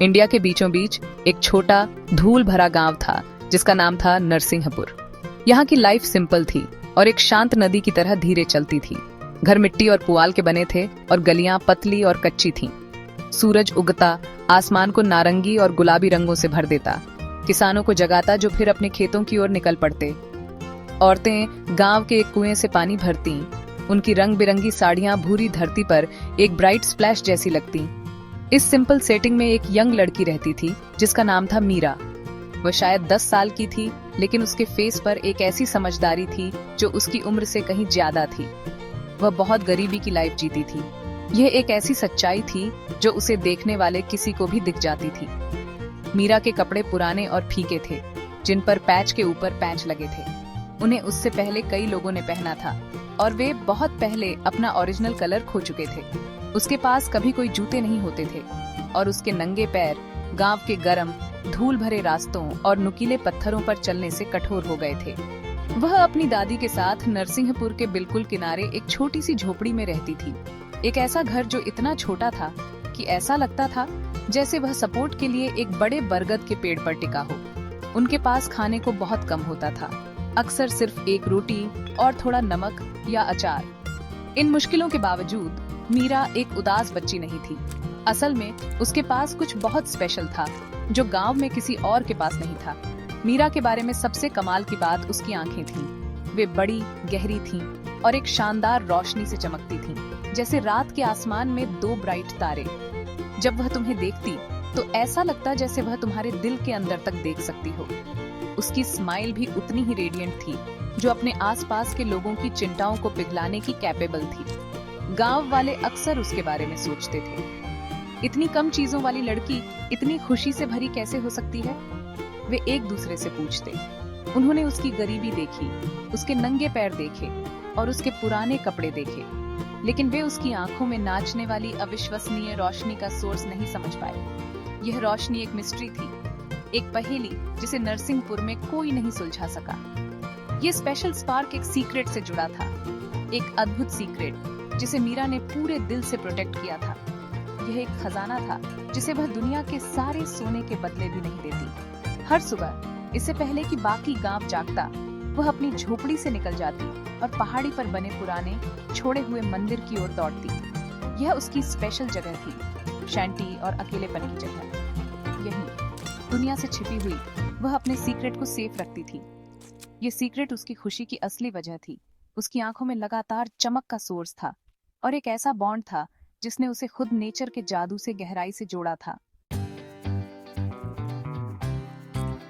India के बीचों बीच एक छोटा धूल भरा गांव था जिसका नाम था नरसिंहपुर। यहाँ की लाइफ सिंपल थी और एक शांत नदी की तरह धीरे चलती थी। घर मिट्टी और पुआल के बने थे और गलियां पतली और कच्ची थीं। सूरज उगता आसमान को नारंगी और गुलाबी रंगों से भर देता, किसानों को जगाता जो फिर अपने खेतों की ओर निकल पड़ते। औरतें गांव के एक कुएं से पानी भरती, उनकी रंग बिरंगी साड़ियां भूरी धरती पर एक ब्राइट स्प्लैश जैसी लगती। इस सिंपल सेटिंग में एक यंग लड़की रहती थी जिसका नाम था मीरा। वह शायद 10 साल की थी, लेकिन उसके फेस पर एक ऐसी समझदारी थी जो उसकी उम्र से कहीं ज्यादा थी। वह बहुत गरीबी की लाइफ जीती थी। यह एक ऐसी सच्चाई थी जो उसे देखने वाले किसी को भी दिख जाती थी। मीरा के कपड़े पुराने और फीके थे, जिन पर पैच के ऊपर पैच लगे थे। उन्हें उससे पहले कई लोगों ने पहना था और वे बहुत पहले अपना ओरिजिनल कलर खो चुके थे। उसके पास कभी कोई जूते नहीं होते थे और उसके नंगे पैर गांव के गर्म धूल भरे रास्तों और नुकीले पत्थरों पर चलने से कठोर हो गए थे। वह अपनी दादी के साथ नरसिंहपुर के बिल्कुल किनारे एक छोटी सी झोपड़ी में रहती थी। एक ऐसा घर जो इतना छोटा था कि ऐसा लगता था जैसे वह सपोर्ट के लिए एक बड़े बरगद के पेड़ पर टिका हो। उनके पास खाने को बहुत कम होता था, अक्सर सिर्फ एक रोटी और थोड़ा नमक या अचार। इन मुश्किलों के बावजूद मीरा एक उदास बच्ची नहीं थी। असल में उसके पास कुछ बहुत स्पेशल था जो गांव में किसी और के पास नहीं था। मीरा के बारे में सबसे कमाल की बात उसकी आंखें थीं। वे बड़ी गहरी थीं और एक शानदार रोशनी से चमकती थीं, जैसे रात के आसमान में 2 ब्राइट तारे। जब वह तुम्हें देखती तो ऐसा लगता जैसे वह तुम्हारे दिल के अंदर तक देख सकती हो। उसकी स्माइल भी उतनी ही रेडिएंट थी जो अपने आसपास के लोगों की चिंताओं को पिघलाने की कैपेबल थी। गांव वाले अक्सर उसके बारे में सोचते थे, इतनी कम चीजों वाली लड़की इतनी खुशी से भरी कैसे हो सकती है। वे एक दूसरे से पूछते। उन्होंने उसकी गरीबी देखी, उसके नंगे पैर देखे और उसके पुराने कपड़े देखे, लेकिन वे उसकी आंखों में नाचने वाली अविश्वसनीय रोशनी का सोर्स नहीं समझ पाए। यह रोशनी एक मिस्ट्री थी, एक पहेली जिसे नरसिंहपुर में कोई नहीं सुलझा सका। ये स्पेशल स्पार्क एक सीक्रेट से जुड़ा था, एक अद्भुत सीक्रेट जिसे मीरा ने पूरे दिल से प्रोटेक्ट किया था। यह एक खजाना था जिसे वह दुनिया के सारे सोने के बदले भी नहीं देती। हर सुबह इससे पहले कि बाकी गांव जागता, वह अपनी झोपड़ी से निकल जाती और पहाड़ी पर बने पुराने छोड़े हुए मंदिर की ओर दौड़ती। यह उसकी स्पेशल जगह थी, शांति और अकेलेपन की जगह। यही दुनिया से छिपी हुई वह अपने सीक्रेट को सेफ रखती थी। ये सीक्रेट उसकी खुशी की असली वजह थी। उसकी आंखों में लगातार चमक का सोर्स था और एक ऐसा बॉन्ड था जिसने उसे खुद नेचर के जादू से गहराई से जोड़ा था।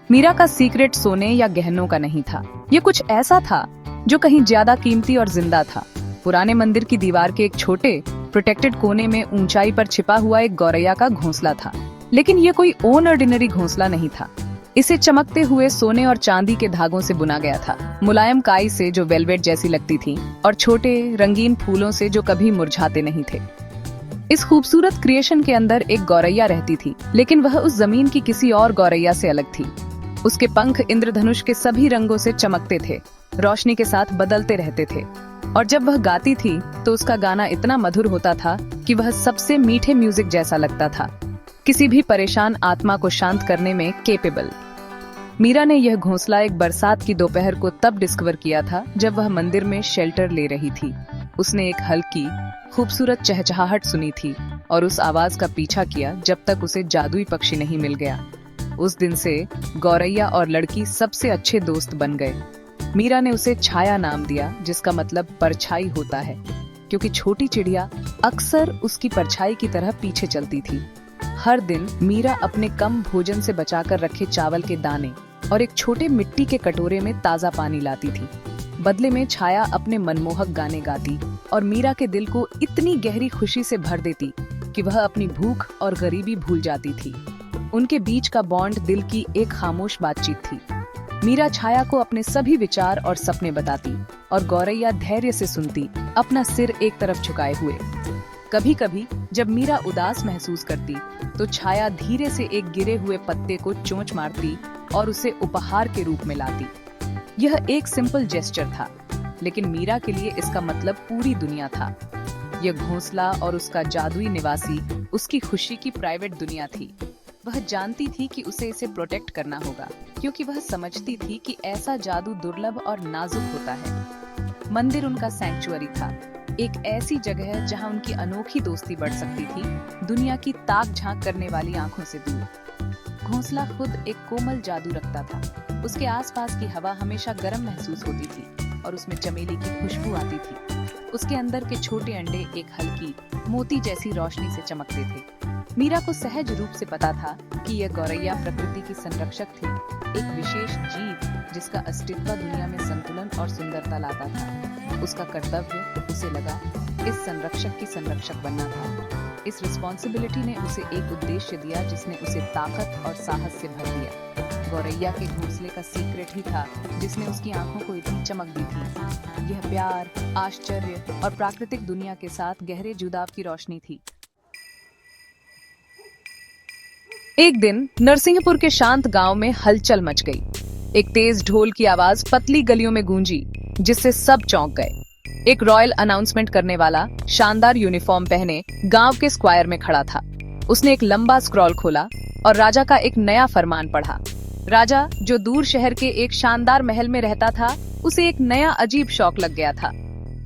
मीरा का सीक्रेट सोने या गहनों का नहीं था, ये कुछ ऐसा था जो कहीं ज्यादा कीमती और जिंदा था। पुराने मंदिर की दीवार के एक छोटे प्रोटेक्टेड कोने में ऊंचाई पर छिपा हुआ एक गौरैया का घोंसला था। लेकिन ये कोई ऑर्डिनरी घोंसला नहीं था। इसे चमकते हुए सोने और चांदी के धागों से बुना गया था, मुलायम काई से जो वेलवेट जैसी लगती थी और छोटे रंगीन फूलों से जो कभी मुरझाते नहीं थे। इस खूबसूरत क्रिएशन के अंदर एक गौरैया रहती थी, लेकिन वह उस जमीन की किसी और गौरैया से अलग थी। उसके पंख इंद्रधनुष के सभी रंगों से चमकते थे, रोशनी के साथ बदलते रहते थे और जब वह गाती थी तो उसका गाना इतना मधुर होता था कि वह सबसे मीठे म्यूजिक जैसा लगता था, किसी भी परेशान आत्मा को शांत करने में केपेबल। मीरा ने यह घोंसला एक बरसात की दोपहर को तब डिस्कवर किया था जब वह मंदिर में शेल्टर ले रही थी। उसने एक हल्की खूबसूरत चहचहाहट सुनी थी और उस आवाज का पीछा किया जब तक उसे जादुई पक्षी नहीं मिल गया। उस दिन से गौरैया और लड़की सबसे अच्छे दोस्त बन गए। मीरा ने उसे छाया नाम दिया, जिसका मतलब परछाई होता है, क्योंकि छोटी चिड़िया अक्सर उसकी परछाई की तरह पीछे चलती थी। हर दिन मीरा अपने कम भोजन से बचाकर रखे चावल के दाने और एक छोटे मिट्टी के कटोरे में ताजा पानी लाती थी। बदले में छाया अपने मनमोहक गाने गाती और मीरा के दिल को इतनी गहरी खुशी से भर देती कि वह अपनी भूख और गरीबी भूल जाती थी। उनके बीच का बॉन्ड दिल की एक खामोश बातचीत थी। मीरा छाया को अपने सभी विचार और सपने बताती और गौरैया धैर्य से सुनती, अपना सिर एक तरफ झुकाए हुए। कभी कभी जब मीरा उदास महसूस करती तो छाया धीरे से एक गिरे हुए पत्ते को चोंच मारती और उसे उपहार के रूप में लाती। यह एक सिंपल जेस्चर था, लेकिन मीरा के लिए इसका मतलब पूरी दुनिया था। यह घोंसला और उसका जादुई निवासी उसकी खुशी की प्राइवेट दुनिया थी। वह जानती थी कि उसे इसे प्रोटेक्ट करना होगा, क्योंकि वह समझती थी कि ऐसा जादू दुर्लभ और नाजुक होता है। मंदिर उनका सैंक्चुअरी था, एक ऐसी जगह जहां उनकी अनोखी दोस्ती बढ़ सकती थी, दुनिया की ताक झांक करने वाली आंखों से दूर। घोंसला खुद एक कोमल जादू रखता था। उसके आसपास की हवा हमेशा गर्म महसूस होती थी और उसमें चमेली की खुशबू आती थी। उसके अंदर के छोटे अंडे एक हल्की मोती जैसी रोशनी से चमकते थे। मीरा को सहज रूप से पता था कि यह गौरैया प्रकृति की संरक्षक थी, एक विशेष जीव जिसका अस्तित्व दुनिया में संतुलन और सुंदरता लाता था। उसका कर्तव्य, उसे लगा, इस संरक्षक की संरक्षक बनना था। इस रिस्पॉन्सिबिलिटी ने उसे एक उद्देश्य दिया जिसने उसे ताकत और साहस से भर दिया। गौरैया के घोंसले का सीक्रेट ही था जिसने उसकी आंखों को इतनी चमक दी थी। यह प्यार, आश्चर्य और प्राकृतिक दुनिया के साथ गहरे जुड़ाव की रोशनी थी। एक दिन नरसिंहपुर के शांत गांव में हलचल मच गई। एक तेज ढोल की आवाज पतली गलियों में गूंजी, जिससे सब चौंक गए। एक रॉयल अनाउंसमेंट करने वाला शानदार यूनिफॉर्म पहने गांव के स्क्वायर में खड़ा था। उसने एक लंबा स्क्रॉल खोला और राजा का एक नया फरमान पढ़ा। राजा, जो दूर शहर के एक शानदार महल में रहता था, उसे एक नया अजीब शौक लग गया था।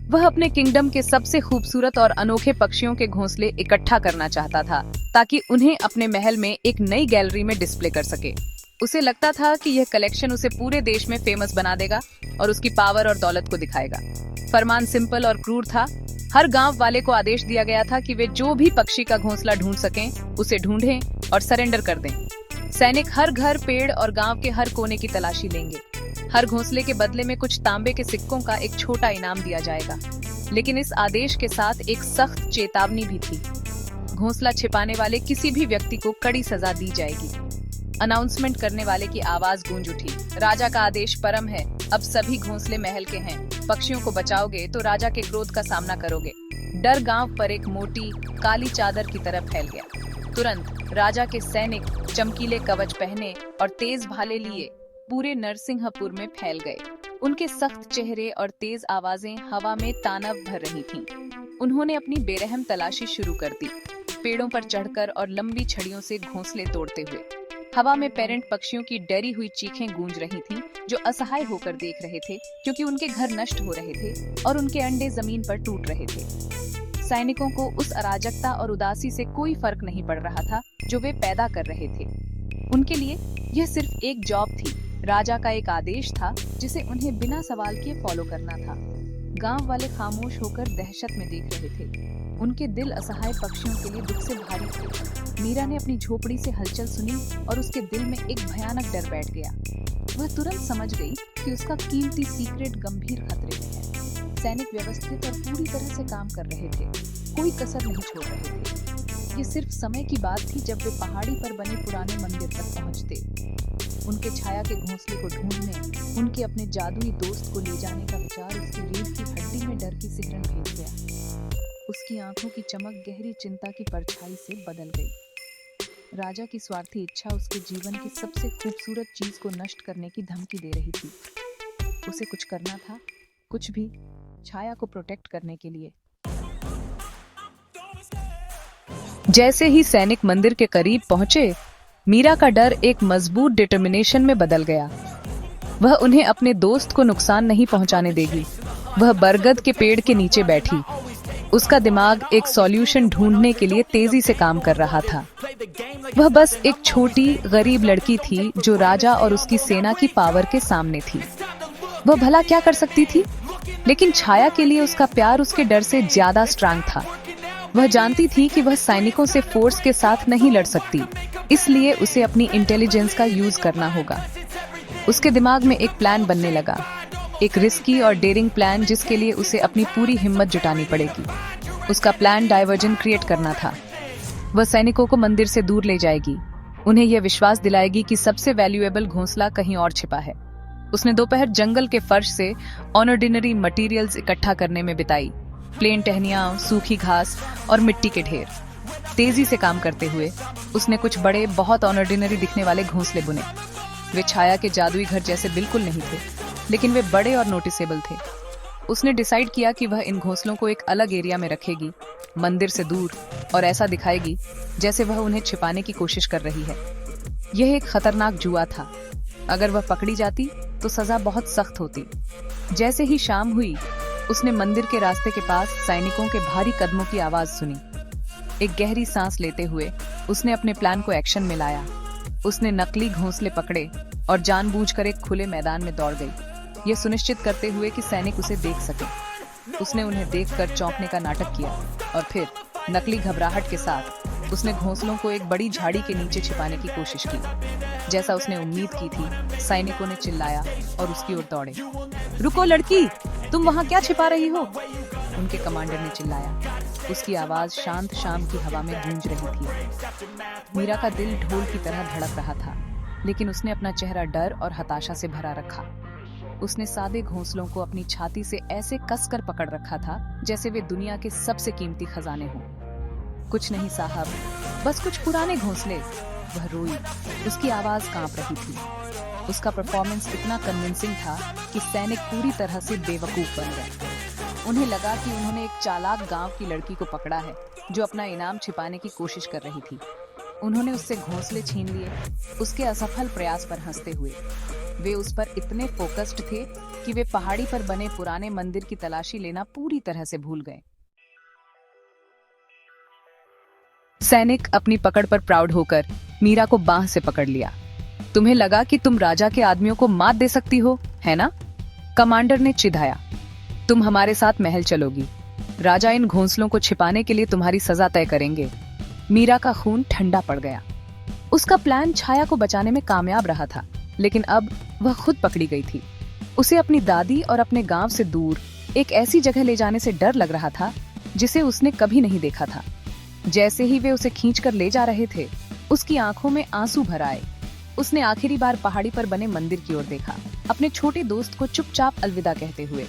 वह अपने किंगडम के सबसे खूबसूरत और अनोखे पक्षियों के घोंसले इकट्ठा करना चाहता था, ताकि उन्हें अपने महल में एक नई गैलरी में डिस्प्ले कर सके। उसे लगता था कि यह कलेक्शन उसे पूरे देश में फेमस बना देगा और उसकी पावर और दौलत को दिखाएगा। फरमान सिंपल और क्रूर था। हर गांव वाले को आदेश दिया गया था कि वे जो भी पक्षी का घोंसला ढूंढ सकें, उसे ढूंढें और सरेंडर कर दें। सैनिक हर घर, पेड़ और गांव के हर कोने की तलाशी लेंगे। हर घोंसले के बदले में कुछ तांबे के सिक्कों का एक छोटा इनाम दिया जाएगा। लेकिन इस आदेश के साथ एक सख्त चेतावनी भी थी। घोंसला छिपाने वाले किसी भी व्यक्ति को कड़ी सजा दी जाएगी। अनाउंसमेंट करने वाले की आवाज गूंज उठी, राजा का आदेश परम है, अब सभी घोंसले महल के हैं। पक्षियों को बचाओगे तो राजा के क्रोध का सामना करोगे। डर गांव पर एक मोटी काली चादर की तरह फैल गया। तुरंत राजा के सैनिक चमकीले कवच पहने और तेज भाले लिए पूरे नरसिंहपुर में फैल गए। उनके सख्त चेहरे और तेज आवाजें हवा में तानव भर रही थीं। उन्होंने अपनी बेरहम तलाशी शुरू कर दी, पेड़ों पर चढ़कर और लंबी छड़ियों से घोंसले तोड़ते हुए। हवा में पेरेंट पक्षियों की डरी हुई चीखें गूंज रही थीं, जो असहाय होकर देख रहे थे, क्योंकि उनके घर नष्ट हो रहे थे और उनके अंडे जमीन पर टूट रहे थे। सैनिकों को उस अराजकता और उदासी से कोई फर्क नहीं पड़ रहा था जो वे पैदा कर रहे थे। उनके लिए यह सिर्फ एक जॉब थी, राजा का एक आदेश था जिसे उन्हें बिना सवाल किए फॉलो करना था। गांव वाले खामोश होकर दहशत में देख रहे थे। उनके दिल असहाय पक्षियों के लिए दुख से भारी थे। मीरा ने अपनी झोपड़ी से हलचल सुनी और उसके दिल में एक भयानक डर बैठ गया। वह तुरंत समझ गई कि उसका कीमती सीक्रेट गंभीर खतरे में है। सैनिक व्यवस्थित और पूरी तरह से काम कर रहे थे, कोई कसर नहीं छोड़ रहे थे। ये सिर्फ समय की बात थी जब वे पहाड़ी पर बने पुराने मंदिर तक पहुंचते। उनके छाया के घोंसले को ढूंढने, उनके अपने जादुई दोस्त को ले जाने का विचार उसकी रीढ़ की हड्डी में डर की सिहरन भेज गया। उसकी आंखों की चमक गहरी चिंता की परछाई से बदल गई। राजा की स्वार्थी इच्छा उसके जीवन की सबसे खूबसूरत चीज को नष्ट करने की धमकी दे रही थी। उसे कुछ करना था, कुछ भी, छाया को प्रोटेक्ट करने के लिए। जैसे ही सैनिक मंदिर के करीब पहुंचे, मीरा का डर एक मजबूत डिटर्मिनेशन में बदल गया। वह उन्हें अपने दोस्त को नुकसान नहीं पहुंचाने देगी। वह बरगद के पेड़ के नीचे बैठी। उसका दिमाग एक सॉल्यूशन ढूंढने के लिए तेजी से काम कर रहा था। वह बस एक छोटी गरीब लड़की थी जो राजा और उसकी सेना की पावर के सामने थी। वह भला क्या कर सकती थी, लेकिन छाया के लिए उसका प्यार उसके डर से ज्यादा स्ट्रांग था। वह जानती थी कि वह सैनिकों से फोर्स के साथ नहीं लड़ सकती, इसलिए उसे अपनी इंटेलिजेंस का यूज करना होगा। उसके दिमाग में एक प्लान बनने लगा, एक रिस्की और डेयरिंग प्लान जिसके लिए उसे अपनी पूरी हिम्मत जुटानी पड़ेगी। उसका प्लान डायवर्जन क्रिएट करना था। वह सैनिकों को मंदिर से दूर ले जाएगी, उन्हें यह विश्वास दिलाएगी कि सबसे वैल्यूएबल घोंसला कहीं और छिपा है। उसने दोपहर जंगल के फर्श से ऑर्डिनरी मटेरियल्स इकट्ठा करने में बिताई, प्लेन टहनियां, सूखी घास और मिट्टी के ढेर। तेजी से काम करते हुए उसने कुछ बड़े, बहुत ऑर्डिनरी दिखने वाले घोंसले बुने। वे छाया के जादुई घर जैसे बिल्कुल नहीं थे, लेकिन वे बड़े और नोटिसेबल थे। उसने डिसाइड किया कि वह इन घोंसलों को एक अलग एरिया में रखेगी, मंदिर से दूर, और ऐसा दिखाएगी जैसे वह उन्हें छिपाने की कोशिश कर रही है। यह एक खतरनाक जुआ था। अगर वह पकड़ी जाती तो सजा बहुत सख्त होती। जैसे ही शाम हुई, उसने मंदिर के रास्ते के पास सैनिकों के भारी कदमों की आवाज सुनी। एक गहरी सांस लेते हुए उसने अपने प्लान को एक्शन में लाया। उसने नकली घोंसले पकड़े और जानबूझकर एक खुले मैदान में दौड़ गई, यह सुनिश्चित करते हुए कि सैनिक उसे देख सके। उसने उन्हें देखकर चौंकने का नाटक किया और फिर नकली घबराहट के साथ उसने घोंसलों को एक बड़ी झाड़ी के नीचे छिपाने की कोशिश की। जैसा उसने उम्मीद की थी, सैनिकों ने चिल्लाया और उसकी ओर दौड़े। रुको लड़की, तुम वहां क्या छिपा रही हो? उनके कमांडर ने चिल्लाया। उसकी आवाज शांत शाम की हवा में गूंज रही थी। मीरा का दिल ढोल की तरह धड़क रहा था, लेकिन उसने अपना चेहरा डर और हताशा से भरा रखा। उसने सादे घोंसलों को अपनी छाती से ऐसे कसकर पकड़ रखा था जैसे वे दुनिया के सबसे कीमती खजाने हों। कुछ नहीं साहब, बस कुछ पुराने घोंसले। वह रोई, उसकी आवाज कांप रही थी। उसका परफॉर्मेंस इतना कन्विंसिंग था कि सैनिक पूरी तरह से बेवकूफ बन गए। उन्हें लगा कि उन्होंने एक चालाक गांव की लड़की को पकड़ा है जो अपना इनाम छिपाने की कोशिश कर रही थी। उन्होंने उससे घोंसले छीन लिए, उसके असफल प्रयास पर हंसते हुए। वे उस पर इतने फोकस्ड थे कि वे पहाड़ी पर बने पुराने मंदिर की तलाशी लेना पूरी तरह से भूल गए। सैनिक अपनी पकड़ पर प्राउड होकर मीरा को बांह से पकड़ लिया। तुम्हें लगा कि तुम राजा के आदमियों को मात दे सकती हो, है ना? कमांडर ने चिढ़ाया। तुम हमारे साथ महल चलोगी। राजा इन घोंसलों को छिपाने के लिए तुम्हारी सजा तय करेंगे। मीरा का खून ठंडा पड़ गया। उसका प्लान छाया को बचाने में कामयाब रहा था, लेकिन अब वह खुद पकड़ी गई थी। उसे अपनी दादी और अपने गांव से दूर एक ऐसी जगह ले जाने से डर लग रहा था जिसे उसने कभी नहीं देखा था। जैसे ही वे उसे खींचकर ले जा रहे थे, उसकी आंखों में आंसू भर आए। उसने आखिरी बार पहाड़ी पर बने मंदिर की ओर देखा, अपने छोटे दोस्त को चुपचाप अलविदा कहते हुए।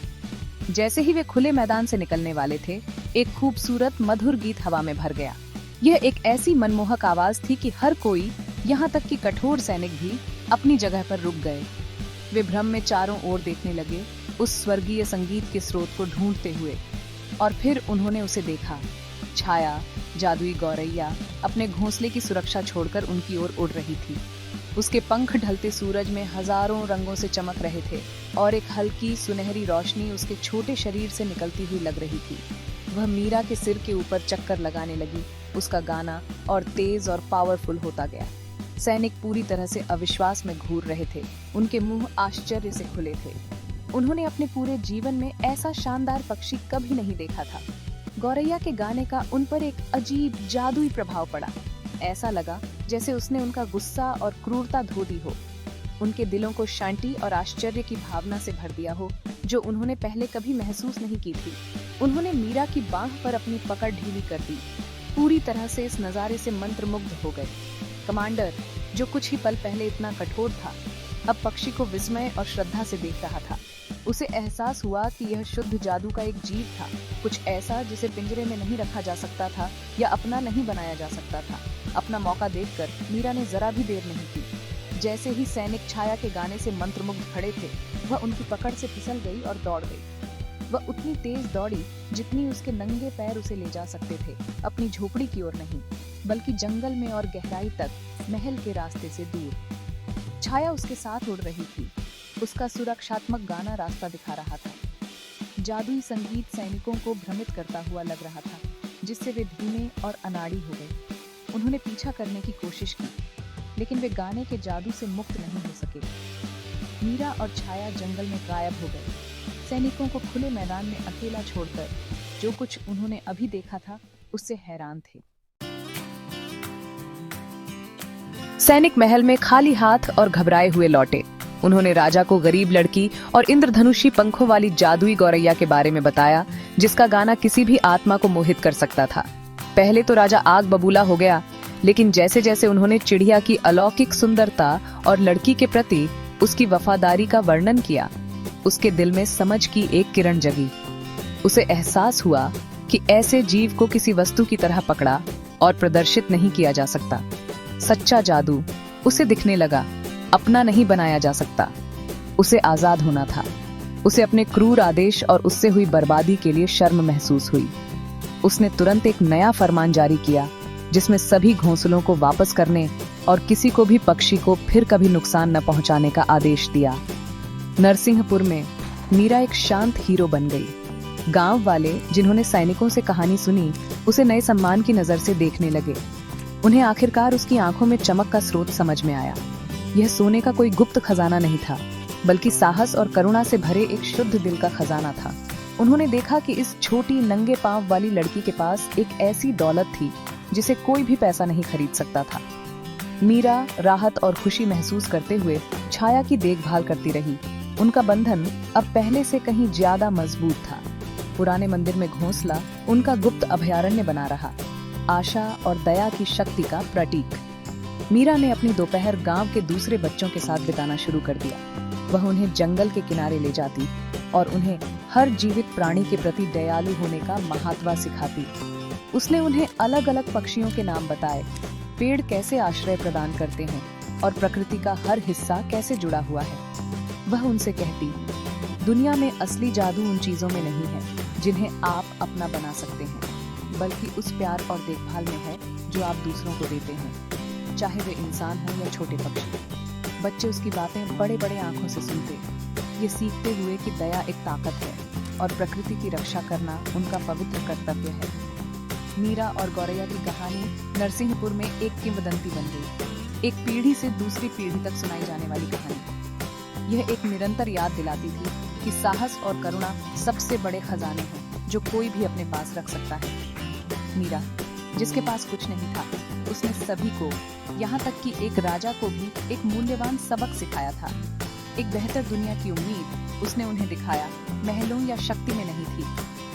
जैसे ही वे खुले मैदान से निकलने वाले थे, एक खूबसूरत मधुर गीत हवा में भर गया। यह एक ऐसी मनमोहक आवाज थी कि हर कोई, यहाँ तक कि कठोर सैनिक भी, अपनी जगह पर रुक गए। वे भ्रम में चारों ओर देखने लगे, उस स्वर्गीय संगीत के स्रोत को ढूंढते हुए। और फिर उन्होंने उसे देखा। छाया, जादुई गौरैया, अपने घोंसले की सुरक्षा छोड़कर उनकी ओर उड़ रही थी। उसके पंख ढलते सूरज में हजारों रंगों से चमक रहे थे और एक हल्की सुनहरी रोशनी उसके छोटे शरीर से निकलती हुई लग रही थी। वह मीरा के सिर के ऊपर चक्कर लगाने लगी। उसका गाना और तेज और पावरफुल होता गया। सैनिक पूरी तरह से अविश्वास में घूर रहे थे। उनके मुंह आश्चर्य से खुले थे। उन्होंने अपने पूरे जीवन में ऐसा शानदार पक्षी कभी नहीं देखा था। गौरैया के गाने का उन पर एक अजीब जादुई प्रभाव पड़ा। ऐसा लगा जैसे उसने उनका गुस्सा और क्रूरता धो दी हो, उनके दिलों को शांति और आश्चर्य की भावना से भर दिया हो जो उन्होंने पहले कभी महसूस नहीं की थी। उन्होंने मीरा की बांह पर अपनी पकड़ ढीली कर दी। पूरी तरह से इस नजारे से मंत्रमुग्ध हो गए। कमांडर, जो कुछ ही पल पहले इतना कठोर था, अब पक्षी को विस्मय और श्रद्धा से देख रहा था। उसे एहसास हुआ कि यह शुद्ध जादू का एक जीव था, कुछ ऐसा जिसे पिंजरे में नहीं रखा जा सकता था या अपना नहीं बनाया जा सकता था। अपना मौका देखकर मीरा ने जरा भी देर नहीं की। जैसे ही सैनिक छाया के गाने से मंत्रमुग्ध खड़े थे, वह उनकी पकड़ से फिसल गई और दौड़ गई। वह उतनी तेज दौड़ी जितनी उसके नंगे पैर उसे ले जा सकते थे, अपनी झोपड़ी की ओर नहीं, बल्कि जंगल में और गहराई तक, महल के रास्ते से दूर। छाया उसके साथ उड़ रही थी। उसका सुरक्षात्मक गाना रास्ता दिखा रहा था। जादुई संगीत सैनिकों को भ्रमित करता हुआ लग रहा था, जिससे वे धीमे और अनाड़ी हो गए। उन्होंने पीछा करने की कोशिश की, लेकिन वे गाने के जादू से मुक्त नहीं हो सके। मीरा और छाया जंगल में गायब हो गए। सैनिकों को खुले मैदान में अकेला छोड़कर जो कुछ उन्होंने अभी देखा था, उससे हैरान थे। सैनिक महल में खाली हाथ और घबराए हुए लौटे। उन्होंने राजा को गरीब लड़की और इंद्रधनुषी पंखों वाली जादुई गौरैया के बारे में बताया, जिसका गाना किसी भी आत्मा को मोहित कर सकता था। पहले तो राजा आग बबूला हो गया, लेकिन जैसे जैसे उन्होंने चिड़िया की अलौकिक सुंदरता और लड़की के प्रति उसकी वफादारी का वर्णन किया, उसके दिल में समझ की एक किरण जगी। उसे एहसास हुआ कि ऐसे जीव को किसी वस्तु की तरह पकड़ा और प्रदर्शित नहीं किया जा सकता। सच्चा जादू उसे दिखने लगा, अपना नहीं बनाया जा सकता। उसे आजाद होना था। उसे अपने क्रूर आदेश और उससे हुई बर्बादी के लिए शर्म महसूस हुई। उसने तुरंत एक नया फरमान जारी किया जिसमें सभी घोंसलों को वापस करने और किसी को भी पक्षी को फिर कभी नुकसान न पहुंचाने का आदेश दिया। नरसिंहपुर में मीरा एक शांत हीरो बन गई। गांव वाले जिन्होंने सैनिकों से कहानी सुनी उसे नए सम्मान की नजर से देखने लगे। उन्हें आखिरकार उसकी आंखों में चमक का स्रोत समझ में आया। यह सोने का कोई गुप्त खजाना नहीं था, बल्कि साहस और करुणा से भरे एक शुद्ध दिल का खजाना था। उन्होंने देखा कि इस छोटी नंगे पांव वाली लड़की के पास एक ऐसी दौलत थी जिसे कोई भी पैसा नहीं खरीद सकता था। मीरा राहत और खुशी महसूस करते हुए छाया की देखभाल करती रही। उनका बंधन अब पहले से कहीं ज्यादा मजबूत था। पुराने मंदिर में घोंसला उनका गुप्त अभयारण्य बना रहा, आशा और दया की शक्ति का प्रतीक। मीरा ने अपनी दोपहर गांव के दूसरे बच्चों के साथ बिताना शुरू कर दिया। वह उन्हें जंगल के किनारे ले जाती और उन्हें हर जीवित प्राणी के प्रति दयालु होने का महत्व सिखाती। उसने उन्हें अलग अलग पक्षियों के नाम बताए, पेड़ कैसे आश्रय प्रदान करते हैं और प्रकृति का हर हिस्सा कैसे जुड़ा हुआ है। वह उनसे कहती, दुनिया में असली जादू उन चीजों में नहीं है जिन्हें आप अपना बना सकते हैं, बल्कि उस प्यार और देखभाल में है जो आप दूसरों को देते हैं, चाहे वे इंसान हो या छोटे पक्षी। बच्चे उसकी बातें बड़े बड़े आंखों से सुनते, ये सीखते हुए कि दया एक ताकत है और प्रकृति की रक्षा करना उनका पवित्र कर्तव्य है। मीरा और गौरैया की कहानी नरसिंहपुर में एक किंवदंती बन गई, एक पीढ़ी से दूसरी पीढ़ी तक सुनाई जाने वाली कहानी। यह एक निरंतर याद दिलाती थी कि साहस और करुणा सबसे बड़े खजाने हैं जो कोई भी अपने पास रख सकता है। मीरा, जिसके पास कुछ नहीं था, उसने सभी को, यहाँ तक कि एक राजा को भी एक मूल्यवान सबक सिखाया था। एक बेहतर दुनिया की उम्मीद उसने उन्हें दिखाया महलों या शक्ति में नहीं थी,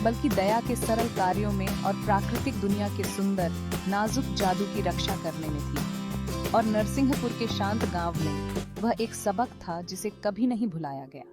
बल्कि दया के सरल कार्यों में और प्राकृतिक दुनिया के सुंदर नाजुक जादू की रक्षा करने में थी। और नरसिंहपुर के शांत गांव में वह एक सबक था जिसे कभी नहीं भुलाया गया।